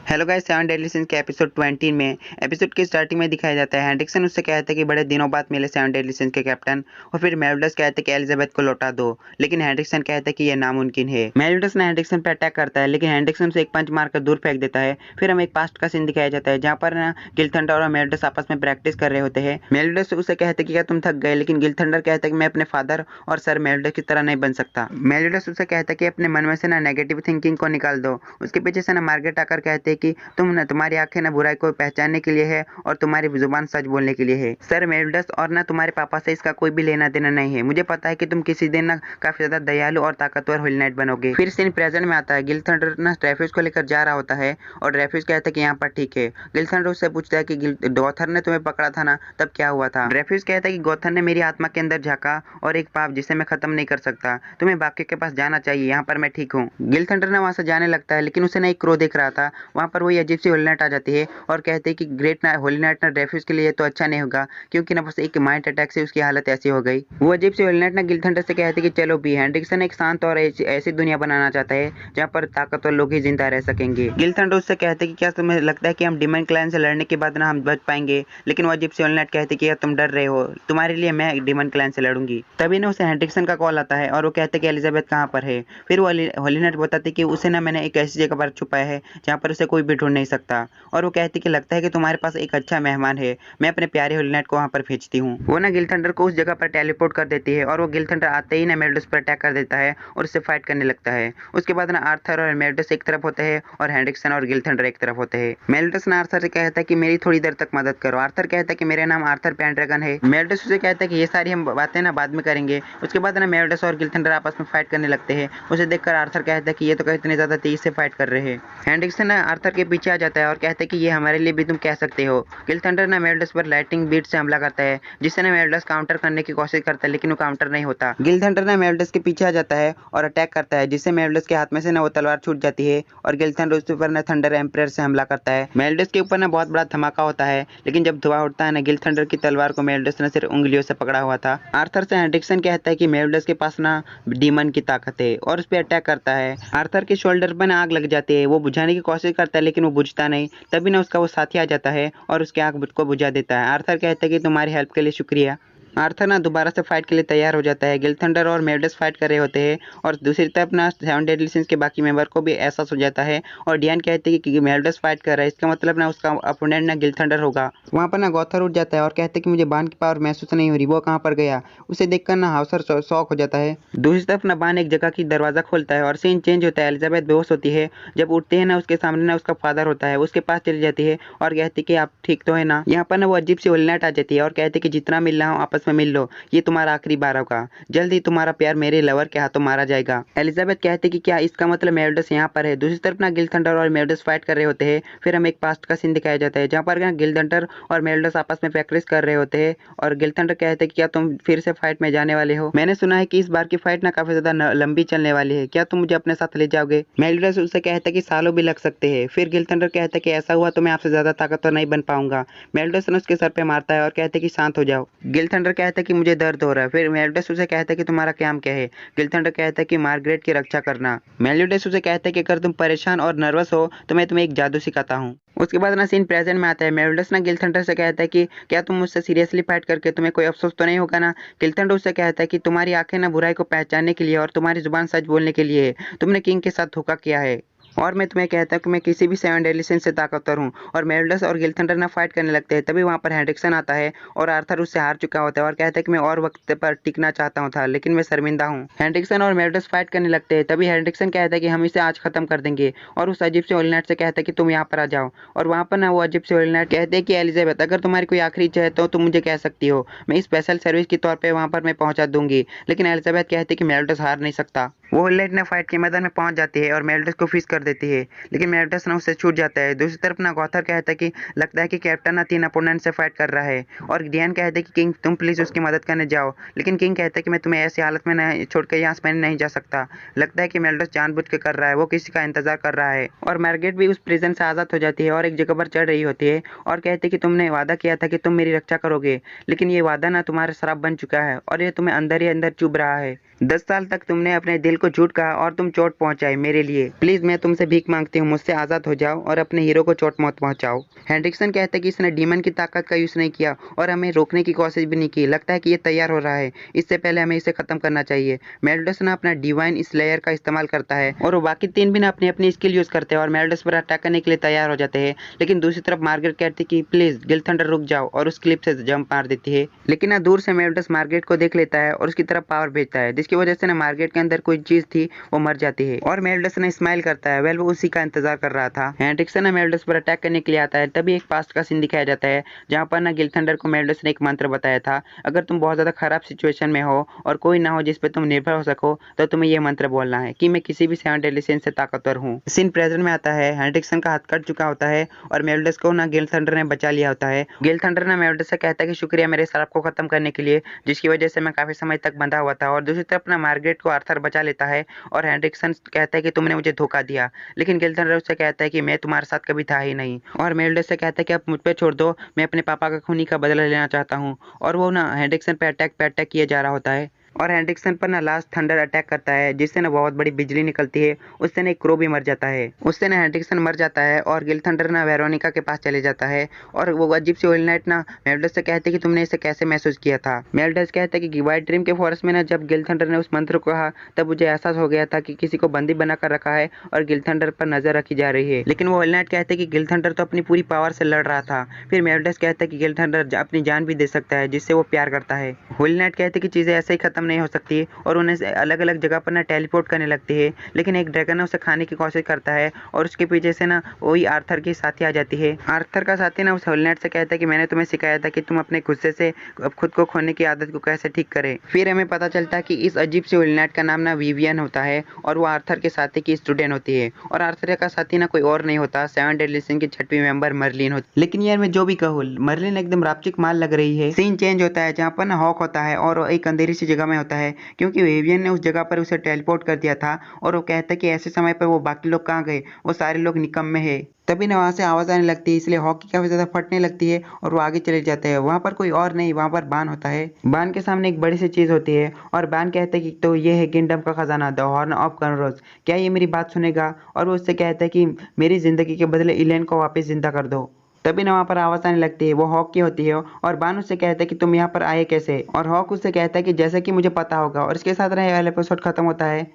Hello guys, seven deadly since के episode 20 में episode की स्टार्टिंग में दिखाया जाता है हेंड्रिक्सन उससे कहता है कि बड़े दिनों बाद मिले सेवन डेडली सिंस के कैप्टन। और फिर मेलिडस कहता है कि एलिजाबेथ को लौटा दो, लेकिन हेंड्रिक्सन कहता है कि यह नामुमकिन है। मेलिडस ने हेंड्रिक्सन पर अटैक करता है, लेकिन हेंड्रिक्सन उसे एक पंच मारकर दूर फेंक देता है। फिर हमें एक पास्ट का सीन दिखाया जाता है जहाँ पर गिलथंडर और मेलिडस आपस में प्रैक्टिस कर रहे होते हैं। मेलिडस उसे कहते हैं कि क्या तुम थक गए, लेकिन गिलथंडर कहता है कि मैं अपने फादर और सर मेलिडस की तरह नहीं बन सकता। मेलिडस उसे कहता है कि अपने मन में से ना नेगेटिव थिंकिंग को निकाल दो। उसके पीछे से ना मार्गरेट आकर कहते हैं कि तुम्हारी आंखें ना बुराई को पहचानने के लिए है और तुम्हारी जुबान सच बोलने के लिए है। सर मेलिडस और ना तुम्हारे पापा से इसका कोई भी लेना देना नहीं है। मुझे पता है कि तुम किसी दिन ना काफी ज्यादा दयालु और ताकतवर होली नाइट बनोगे। फिर सीन प्रेजेंट में आता है। गिलथंडर ना ड्रेफ्यूज को लेकर जा रहा होता है और ड्रेफ्यूज कहता है कि यहाँ पर ठीक है। गिलथंडर उससे पूछता है कि गॉथर ने तुम्हें पकड़ा था ना, तब क्या हुआ था। ड्रेफ्यूज कहता है कि गॉथर ने मेरी आत्मा के अंदर झांका और एक पाप जिसे मैं खत्म नहीं कर सकता। तुम्हें बाकी के पास जाना चाहिए, यहाँ पर मैं ठीक हूँ। गिलथंडर ना वहां से जाने लगता है, लेकिन उसे ना एक क्रो देख रहा था। वहां पर वही अजीब सी होली नाइट आ जाती है और कहते हैं कि ग्रेट होली नाइट ना ड्रेफ्यूज के लिए तो अच्छा नहीं होगा, क्योंकि ना बस एक माइंड अटैक से उसकी हालत ऐसी हो गई। वो अजीब सी होली नाइट ना गिलथंडर से कहते हैं कि चलो भी। हेंड्रिक्सन एक शांत और ऐसी दुनिया बनाना चाहता है जहाँ पर ताकतवर लोग ही जिंदा रह सकेंगे। गिलथंडर उससे कहते हैं कि क्या तुम्हें लगता है कि हम डिमन क्लैन से लड़ने के बाद ना हम बच पाएंगे, लेकिन वो अजीब सी होली नाइट कहते हैं कि यार तुम डर रहे हो, तुम्हारे लिए मैं डिमन क्लैन से लड़ूंगी। तभी ना उसे हेंड्रिक्सन का कॉल आता है और वो कहते हैं कि एलिजाबेथ कहाँ पर है। फिर वो होली नाइट बताते हैं कि उसे ना मैंने एक ऐसी जगह पर छुपाया है जहाँ पर उसे कोई भी ढूंढ नहीं सकता। और वो कहती कि लगता है कि तुम्हारे पास एक अच्छा मेहमान है, मैं अपने प्यारे होली नाइट को वहां पर भेजती हूँ। वो ना गिलथंडर को उस जगह पर टेलीपोर्ट कर देती है और वो गिलथंडर आते ही ना मेलिडस पर अटैक कर देता है और उससे फाइट करने लगता है। उसके बाद ना आर्थर और मेलिडस एक तरफ होते हैं और हेंड्रिक्सन और गिलथंडर एक तरफ होते हैं। मेलिडस ना आर्थर से कहता है कि मेरी थोड़ी देर तक मदद करो। आर्थर कहता है कि मेरा नाम आर्थर पेंड्रैगन है। मेलिडस उसे कहता है कि ये सारी हम बातें ना बाद में करेंगे। उसके बाद ना मेलिडस और गिलथंडर आपस में फाइट करने लगते हैं। उसे देखकर आर्थर कहता है कि ये तो इतने ज्यादा तेजी से फाइट कर रहे हैं। हेंड्रिक्सन आर्थर के पीछे आ जाता है और कहता है कि ये हमारे लिए भी तुम कह सकते हो। गिलथंडर ना मेलिडस पर लाइटिंग बीट से हमला करता है, जिससे ना मेलिडस काउंटर करने की कोशिश करता है, लेकिन वो काउंटर नहीं होता। गिलथंडर ना मेलिडस के पीछे आ जाता है और अटैक करता है, जिससे मेलिडस के हाथ में से ना वो तलवार छूट जाती है और गिलथंडर उस पर ना थंडर एम्पायर से हमला करता है। मेलिडस के ऊपर ना बहुत बड़ा धमाका होता है, लेकिन जब धुआं उठता है ना गिलथंडर की तलवार को मेलिडस ने सिर्फ उंगलियों से पकड़ा हुआ था। आर्थर से हेंड्रिक्सन कहता है कि मेलिडस के पास ना डीमन की ताकत है और उस पर अटैक करता है। आर्थर के शोल्डर पर ना आग लग जाती है। वो बुझाने की कोशिश करता है, लेकिन वो बुझता नहीं। तभी ना उसका वो साथी आ जाता है और उसकी आंख को बुझा देता है। आर्थर कहता है कि तुम्हारी हेल्प के लिए शुक्रिया। आर्थर ना दोबारा से फाइट के लिए तैयार हो जाता है। गिलथंडर और मेलिडस फाइट कर रहे होते हैं और दूसरी तरफ ना सेवन डेडली सिंस के बाकी मेंबर को भी एहसास हो जाता है और डियान कहते हैं कि मेलिडस फाइट कर रहा है, इसका मतलब ना उसका अपोनेंट ना गिलथंडर होगा। वहां पर ना गॉथर उठ जाता है और कहते हैं कि मुझे बान की पावर महसूस नहीं हो रही, वो कहाँ पर गया। उसे देखकर ना हाउसर शॉक हो जाता है। दूसरी तरफ ना बान एक जगह की दरवाजा खोलता है और सीन चेंज होता है। एलिजाबेथ बेहोश होती है। जब उठते हैं ना उसके सामने ना उसका फादर होता है। उसके पास चली जाती है और कहती कि आप ठीक तो है ना। यहाँ पर ना वो अजीब सी होली नाइट आ जाती है और कहते कि जितना मिल रहा हूँ आपस में मिल लो, ये तुम्हारा आखिरी बार होगा, जल्द ही तुम्हारा प्यार मेरे लवर के हाथों मारा जाएगा। एलिजाबेथ कहती कि क्या इसका मतलब मेलिडस यहाँ पर है। दूसरी तरफ ना गिलथंडर और मेलिडस फाइट कर रहे होते हैं। फिर हमें एक पास्ट का सीन दिखाया जाता है जहाँ पर ना गिलथंडर और मेलिडस आपस में प्रैक्टिस कर रहे होते हैं और गिलथंडर कहते हैं कि क्या तुम फिर से फाइट में जाने वाले हो। मैंने सुना है कि इस बार की फाइट ना काफी ज्यादा लंबी चलने वाली है, क्या तुम मुझे अपने साथ ले जाओगे। मेलिडस उससे कहता है कि सालों भी लग सकते हैं। फिर गिलथंडर कहता है कि ऐसा हुआ तो मैं आपसे ज्यादा ताकतवर नहीं बन पाऊंगा। मेलिडस ने उसके सर पे मारता है और कहते हैं कि शांत हो जाओ। गिलथंडर कहता है कि मुझे दर्द हो रहा है। फिर मेलिडस उसे कहता है कि तुम्हारा काम क्या है। गिलथंडर कहता है कि मार्गरेट की रक्षा करना। मेलिडस उसे कहता है कि अगर तुम परेशान और नर्वस हो तो मैं तुम्हें एक जादू सिखाता हूँ। उसके बाद ना सीन प्रेजेंट में आता है। मेलिडस ना गिलथंडर से कहता है कि क्या तुम मुझसे सीरियसली फाइट करके तुम्हें कोई अफसोस तो नहीं होगा ना। गिलथंडर उससे कहता है कि तुम्हारी आंखें ना बुराई को पहचानने के लिए और तुम्हारी जुबान सच बोलने के लिए है। तुमने किंग के साथ धोखा किया है और मैं तुम्हें कहता हूँ कि मैं किसी भी सेवन डेडली सिंस से ताकतवर हूँ। और मेलिडस और गिलथंडर ना फाइट करने लगते हैं। तभी वहां पर हेंड्रिक्सन आता है और आर्थर उससे हार चुका होता है और कहता है कि मैं और वक्त पर टिकना चाहता हूँ था, लेकिन मैं शर्मिंदा हूँ। हेंड्रिक्सन और मेलिडस फाइट करने लगते हैं। तभी हेंड्रिक्सन कहता है कि हम इसे आज खत्म कर देंगे और उस अजीब से होली नाइट से कहता है कि तुम यहाँ पर आ जाओ। और वहां पर ना वो अजीब से होली नाइट कहते हैं कि एलिजाबेथ अगर तुम्हारी कोई आखिरी इच्छा है तो तुम मुझे कह सकती हो, मैं स्पेशल सर्विस के तौर पर वहां पर मैं पहुंचा दूंगी। लेकिन एलिजाबेथ कहती है कि मेलिडस हार नहीं सकता। वो होली नाइट ना फाइट के मैदान में पहुंच जाती है और मेलिडस को फिश कर देती है, लेकिन मेलिडस ना उससे छूट जाता है। दूसरी तरफ ना गॉथर कहता है कि लगता है कि कैप्टन ना 3 अपोनेंट से फाइट कर रहा है और डियान कहता है कि किंग तुम प्लीज उसकी मदद करने जाओ, लेकिन किंग कहता है कि मैं तुम्हें ऐसी हालत में नहीं छोड़कर यहाँ से नहीं जा सकता। लगता है कि मेलिडस जानबूझ के कर रहा है, वो किसी का इंतजार कर रहा है। और मार्गरेट भी उस प्रिजन से आजाद हो जाती है और एक जगह पर चढ़ रही होती है और कहती है कि तुमने वादा किया था कि तुम मेरी रक्षा करोगे, लेकिन ये वादा ना तुम्हारा श्राप बन चुका है और ये तुम्हें अंदर ही अंदर चुभ रहा है। 10 साल तक तुमने अपने दिल को झूठ कहा और तुम चोट पहुंचाई मेरे लिए। प्लीज मैं तुमसे भीख मांगती हूँ, मुझसे आजाद हो जाओ और अपने हीरो को चोट मत पहुंचाओ। हेनरिक्सन कहता है कि इसने डीमन की ताकत का यूज नहीं किया और हमें रोकने की कोशिश भी नहीं की। लगता है कि ये तैयार हो रहा है, इससे पहले हमें इसे खत्म करना चाहिए। मेल्डस ना अपना डिवाइन स्लेयर का इस्तेमाल करता है और वो बाकी तीन भी ना अपनी अपनी स्किल यूज करते हैं और मेल्डस पर अटैक करने के लिए तैयार हो जाते हैं। लेकिन दूसरी तरफ मार्गरेट कहती है कि प्लीज गिल थंडर रुक जाओ और उस क्लिप से जंप मार देती है। लेकिन ना दूर से मेल्डस मार्गरेट को देख लेता है और उसकी तरफ पावर भेजता है, जिसकी वजह से ना मार्गरेट के अंदर कोई चीज थी वो मर जाती है और मेल्डस ने स्माइल करता है। वेल वो उसी का इंतजार कर रहा था। हेनरिक्सन ना मेल्डस पर अटैक करने के लिए आता है। तभी एक पास्ट का सीन दिखाया जाता है जहाँ पर ना गिल थंडर को मेल्डस ने एक मंत्र बताया था, अगर तुम बहुत ज्यादा खराब सिचुएशन में हो और कोई ना हो जिस पे तुम निर्भर हो सको तो तुम्हें यह मंत्र बोलना है कि मैं किसी भी 7 डेडली सिंस से ताकतवर हूँ। सीन प्रेजेंट में आता है। हेनरिक्सन का हाथ कट चुका होता है और मेल्डस को ना गिल थंडर ने बचा लिया होता है। गिल थंडर ना मेल्डस से कहता है कि शुक्रिया मेरे श्राप को खत्म करने के लिए, जिसकी वजह से मैं काफी समय तक बंधा हुआ था। और दूसरी तरफ ना मार्गरेट को आर्थर बचा लेता है और हेनरिक्सन कहता है कि तुमने मुझे धोखा दिया। लेकिन गिल थंडर उससे कहता है कि मैं तुम्हारे साथ कभी था ही नहीं और मेल्डस से कहता है कि अब मुझ पे छोड़ दो, मैं अपने पापा का खूनी का बदला लेना चाहता हूँ। और वो ना हेनरिक्सन पे अटैक किया जा रहा होता है और हेनरिक्सन पर ना लास्ट थंडर अटैक करता है, जिससे ना बहुत बड़ी बिजली निकलती है। उससे ना एक क्रो भी मर जाता है। उससे ना हेनरिक्सन मर जाता है और गिल थंडर ना वेरोनिका के पास चले जाता है और वो अजीब सी होल नाइट ना मेल्डस से कहते हैं कि तुमने इसे कैसे महसूस किया था। मेल्डस कहता है कि व्हाइट ड्रीम के फॉरेस्ट में ना जब गिल थंडर ने उस मंत्र को कहा तब मुझे एहसास हो गया था कि किसी को बंदी बनाकर रखा है और गिल थंडर पर नजर रखी जा रही है। लेकिन वो होल नाइट कहते हैं कि गिल थंडर तो अपनी पूरी पावर से लड़ रहा था। फिर मेल्डस कहता है कि गिल थंडर अपनी जान भी दे सकता है, जिससे वो प्यार करता है। होल नाइट कहते हैं कि चीजें ऐसे ही खत्म नहीं हो सकती और उन्हें अलग अलग जगह पर ना टेलीपोर्ट करने लगती है। लेकिन एक ड्रैगन ना उसे खाने की कोशिश करता है और उसके पीछे से ना वही आर्थर की साथी आ जाती है। आर्थर का साथी ना उस होल नाइट से कहता है कि मैंने तुम्हें सिखाया था कि तुम अपने गुस्से से खुद को खोने की आदत को कैसे ठीक करें। फिर हमें पता चलता है कि इस अजीब से होल नाइट का नाम ना विवियन होता है और वो आर्थर के साथी की स्टूडेंट होती है और आर्थर का साथी ना कोई और नहीं होता, 7 डेडली सिंस की 6वीं मेंबर मर्लिन होती। लेकिन यार मैं जो भी कहूँ, मर्लिन एकदम रापचिक माल लग रही है। सीन चेंज होता है जहाँ पर ना हॉक होता है और एक अंधेरी सी जगह में होता है, क्योंकि विवियन ने उस जगह पर उसे टेलीपोर्ट कर दिया था और वो कहता है कि ऐसे समय पर वो बाकी लोग कहाँ गए, वो सारे लोग निकम्मे हैं। तभी ना वहां से आवाज आने लगती है, इसलिए हॉकी काफी ज्यादा फटने लगती है और वो आगे चले जाते हैं। वहां पर कोई और नहीं, वहां पर बान होता है। बान के सामने एक बड़ी सी चीज होती है और बान कहता है कि तो ये है किंगडम का खजाना, द हॉर्न ऑफ कर्नरोज, क्या ये मेरी बात सुनेगा? और वो उससे कहता है कि मेरी जिंदगी के बदले इलेन को वापस जिंदा कर दो। तभी ना वहाँ पर आवाज आने लगती है, वो हॉक की होती है और बान उससे कहता है कि तुम यहाँ पर आए कैसे? और हॉक उससे कहता है कि जैसे कि मुझे पता होगा। और इसके साथ ना ये वाला एपिसोड खत्म होता है।